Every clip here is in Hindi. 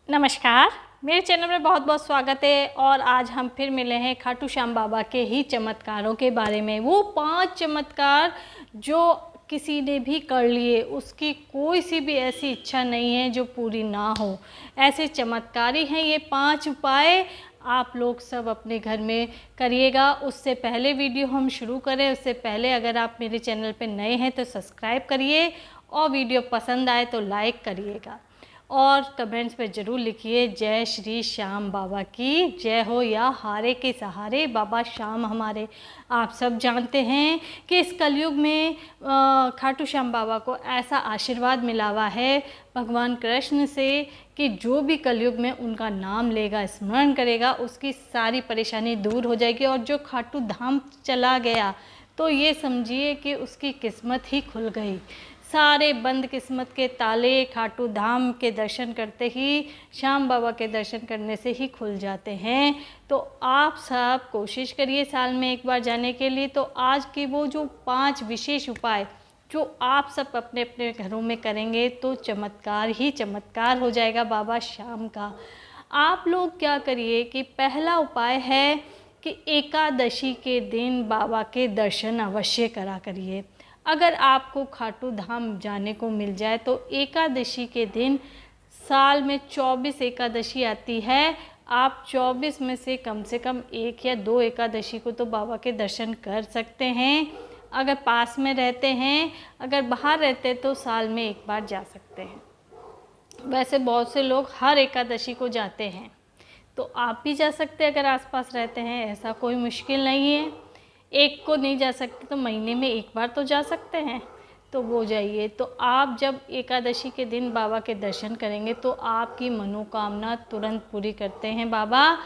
नमस्कार, मेरे चैनल में बहुत बहुत स्वागत है। और आज हम फिर मिले हैं खाटू श्याम बाबा के ही चमत्कारों के बारे में। वो 5 चमत्कार जो किसी ने भी कर लिए, उसकी कोई सी भी ऐसी इच्छा नहीं है जो पूरी ना हो। ऐसे चमत्कारी हैं ये 5 उपाय। आप लोग सब अपने घर में करिएगा। उससे पहले वीडियो हम शुरू करें उससे पहले अगर आप मेरे चैनल पे नए हैं तो सब्सक्राइब करिए और वीडियो पसंद आए तो लाइक करिएगा और कमेंट्स में ज़रूर लिखिए जय श्री श्याम बाबा की जय हो या हारे के सहारे बाबा श्याम हमारे। आप सब जानते हैं कि इस कलयुग में खाटू श्याम बाबा को ऐसा आशीर्वाद मिला हुआ है भगवान कृष्ण से कि जो भी कलयुग में उनका नाम लेगा, स्मरण करेगा, उसकी सारी परेशानी दूर हो जाएगी। और जो खाटू धाम चला गया तो ये समझिए कि उसकी किस्मत ही खुल गई। सारे बंद किस्मत के ताले खाटू धाम के दर्शन करते ही, श्याम बाबा के दर्शन करने से ही खुल जाते हैं। तो आप सब कोशिश करिए साल में एक बार जाने के लिए। तो आज की वो जो 5 विशेष उपाय जो आप सब अपने अपने घरों में करेंगे तो चमत्कार ही चमत्कार हो जाएगा बाबा श्याम का। आप लोग क्या करिए कि पहला उपाय है कि एकादशी के दिन बाबा के दर्शन अवश्य करा करिए। अगर आपको खाटू धाम जाने को मिल जाए तो एकादशी के दिन, साल में 24 एकादशी आती है, आप 24 में से कम 1 या 2 एकादशी को तो बाबा के दर्शन कर सकते हैं। अगर पास में रहते हैं, अगर बाहर रहते हैं तो साल में एक बार जा सकते हैं। वैसे बहुत से लोग हर एकादशी को जाते हैं, तो आप भी जा सकते हैं अगर आसपास रहते हैं। ऐसा कोई मुश्किल नहीं है। एक को नहीं जा सकते तो महीने में एक बार तो जा सकते हैं, तो वो जाइए। तो आप जब एकादशी के दिन बाबा के दर्शन करेंगे तो आपकी मनोकामना तुरंत पूरी करते हैं बाबा।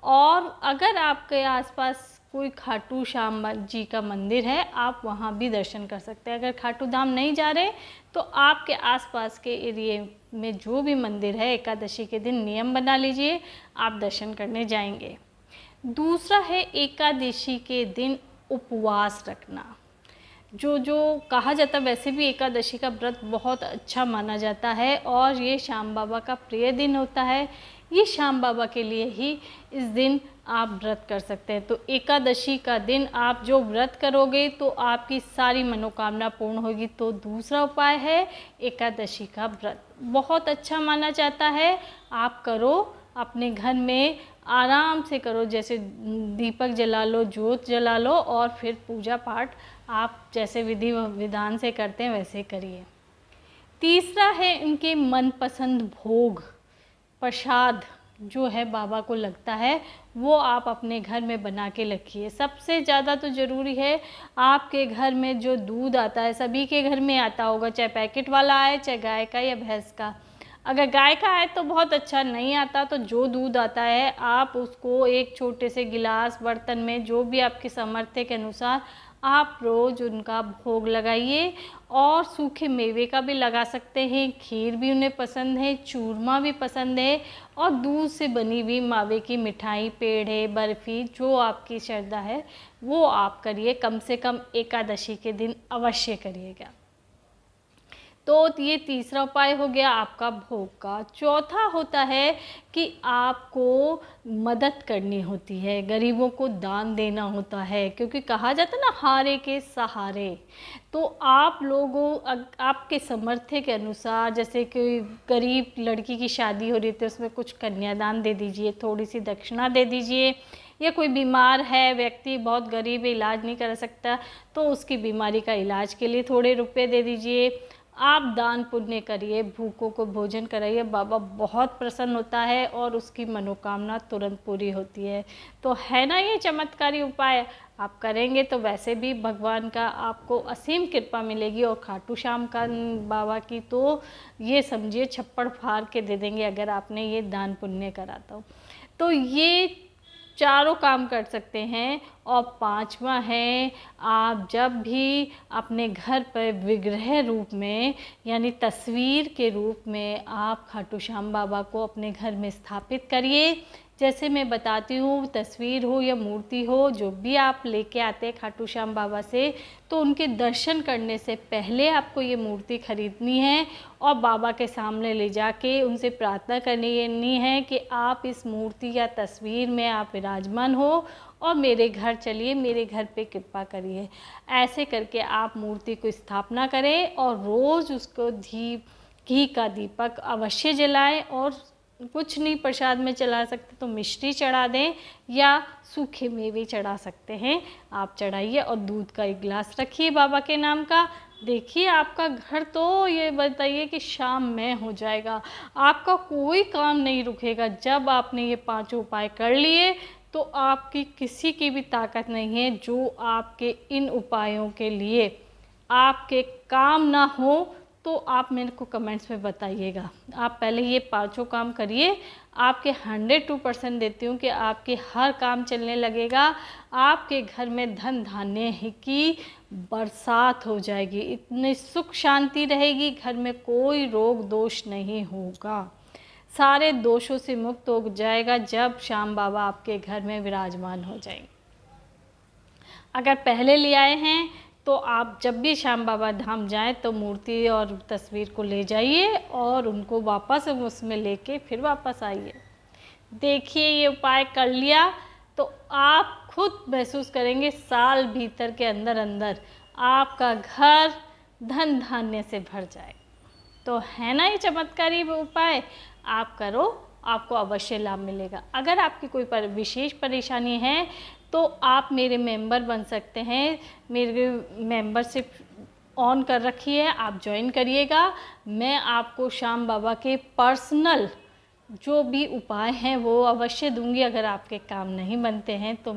और अगर आपके आसपास कोई खाटू श्याम जी का मंदिर है, आप वहाँ भी दर्शन कर सकते हैं। अगर खाटू धाम नहीं जा रहे तो आपके आसपास के एरिए में जो भी मंदिर है, एकादशी के दिन नियम बना लीजिए, आप दर्शन करने जाएंगे। दूसरा है एकादशी के दिन उपवास रखना। जो कहा जाता है, वैसे भी एकादशी का व्रत बहुत अच्छा माना जाता है और ये श्याम बाबा का प्रिय दिन होता है। ये श्याम बाबा के लिए ही इस दिन आप व्रत कर सकते हैं। तो एकादशी का दिन आप जो व्रत करोगे तो आपकी सारी मनोकामना पूर्ण होगी। तो दूसरा उपाय है एकादशी का व्रत, बहुत अच्छा माना जाता है। आप करो, अपने घर में आराम से करो, जैसे दीपक जला लो, जोत जला लो और फिर पूजा पाठ आप जैसे विधि विधान से करते हैं वैसे करिए। तीसरा है इनके मनपसंद भोग, प्रसाद जो है बाबा को लगता है, वो आप अपने घर में बना के रखिए। सबसे ज़्यादा तो ज़रूरी है आपके घर में जो दूध आता है, सभी के घर में आता होगा, चाहे पैकेट वाला आए, चाहे गाय का या भैंस का। अगर गाय का है तो बहुत अच्छा, नहीं आता तो जो दूध आता है आप उसको एक छोटे से गिलास बर्तन में, जो भी आपके सामर्थ्य के अनुसार, आप रोज़ उनका भोग लगाइए। और सूखे मेवे का भी लगा सकते हैं, खीर भी उन्हें पसंद है, चूरमा भी पसंद है, और दूध से बनी हुई मावे की मिठाई, पेड़े, बर्फ़ी, जो आपकी श्रद्धा है वो आप करिए। कम से कम एकादशी के दिन अवश्य करिएगा। तो ये तीसरा उपाय हो गया आपका भोग का। चौथा होता है कि आपको मदद करनी होती है, गरीबों को दान देना होता है, क्योंकि कहा जाता है ना, हारे के सहारे। तो आप लोगों आपके सामर्थ्य के अनुसार, जैसे कि गरीब लड़की की शादी हो रही है तो उसमें कुछ कन्यादान दे दीजिए, थोड़ी सी दक्षिणा दे दीजिए। या कोई बीमार है व्यक्ति, बहुत गरीब है, इलाज नहीं कर सकता, तो उसकी बीमारी का इलाज के लिए थोड़े रुपए दे दीजिए। आप दान पुण्य करिए, भूखों को भोजन कराइए, बाबा बहुत प्रसन्न होता है और उसकी मनोकामना तुरंत पूरी होती है। तो है ना ये चमत्कारी उपाय, आप करेंगे तो वैसे भी भगवान का आपको असीम कृपा मिलेगी। और खाटू श्याम का बाबा की तो ये समझिए छप्पड़ फाड़ के दे देंगे अगर आपने ये दान पुण्य करा तो ये चारों काम कर सकते हैं। और पांचवा है, आप जब भी अपने घर पर विग्रह रूप में, यानी तस्वीर के रूप में, आप खाटू श्याम बाबा को अपने घर में स्थापित करिए। जैसे मैं बताती हूँ, तस्वीर हो या मूर्ति हो, जो भी आप लेके आते हैं खाटू श्याम बाबा से, तो उनके दर्शन करने से पहले आपको ये मूर्ति खरीदनी है और बाबा के सामने ले जाके उनसे प्रार्थना करनी है कि आप इस मूर्ति या तस्वीर में आप विराजमान हो और मेरे घर चलिए, मेरे घर पे कृपा करिए। ऐसे करके आप मूर्ति को स्थापना करें और रोज़ उसको घी का दीपक अवश्य जलाएं, और कुछ नहीं प्रसाद में चढ़ा सकते तो मिष्टी चढ़ा दें या सूखे मेवे चढ़ा सकते हैं, आप चढ़ाइए। और दूध का एक गिलास रखिए बाबा के नाम का। देखिए आपका घर तो ये बताइए कि शाम में हो जाएगा, आपका कोई काम नहीं रुकेगा। जब आपने ये पांचों उपाय कर लिए तो आपकी किसी की भी ताकत नहीं है जो आपके इन उपायों के लिए आपके काम ना हो। तो आप मेरे को कमेंट्स में बताइएगा। आप पहले ये पांचों काम करिए, आपके 102% देती हूँ कि आपके हर काम चलने लगेगा। आपके घर में धन धान्य की बरसात हो जाएगी, इतनी सुख शांति रहेगी, घर में कोई रोग दोष नहीं होगा, सारे दोषों से मुक्त हो जाएगा जब श्याम बाबा आपके घर में विराजमान हो जाएंगे। अगर पहले ले आए हैं तो आप जब भी श्याम बाबा धाम जाएं तो मूर्ति और तस्वीर को ले जाइए और उनको वापस उसमें लेके फिर वापस आइए। देखिए ये उपाय कर लिया तो आप खुद महसूस करेंगे साल भीतर के अंदर अंदर आपका घर धन धान्य से भर जाए। तो है ना ये चमत्कारी उपाय, आप करो, आपको अवश्य लाभ मिलेगा। अगर आपकी कोई विशेष परेशानी है तो आप मेरे मेंबर बन सकते हैं, मेरे मेंबरशिप ऑन कर रखी है, आप ज्वाइन करिएगा। मैं आपको श्याम बाबा के पर्सनल जो भी उपाय हैं वो अवश्य दूंगी। अगर आपके काम नहीं बनते हैं तो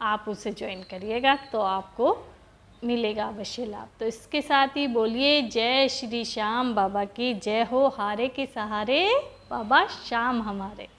आप उसे ज्वाइन करिएगा तो आपको मिलेगा अवश्य लाभ। तो इसके साथ ही बोलिए जय श्री श्याम बाबा की जय हो, हारे के सहारे बाबा श्याम हमारे।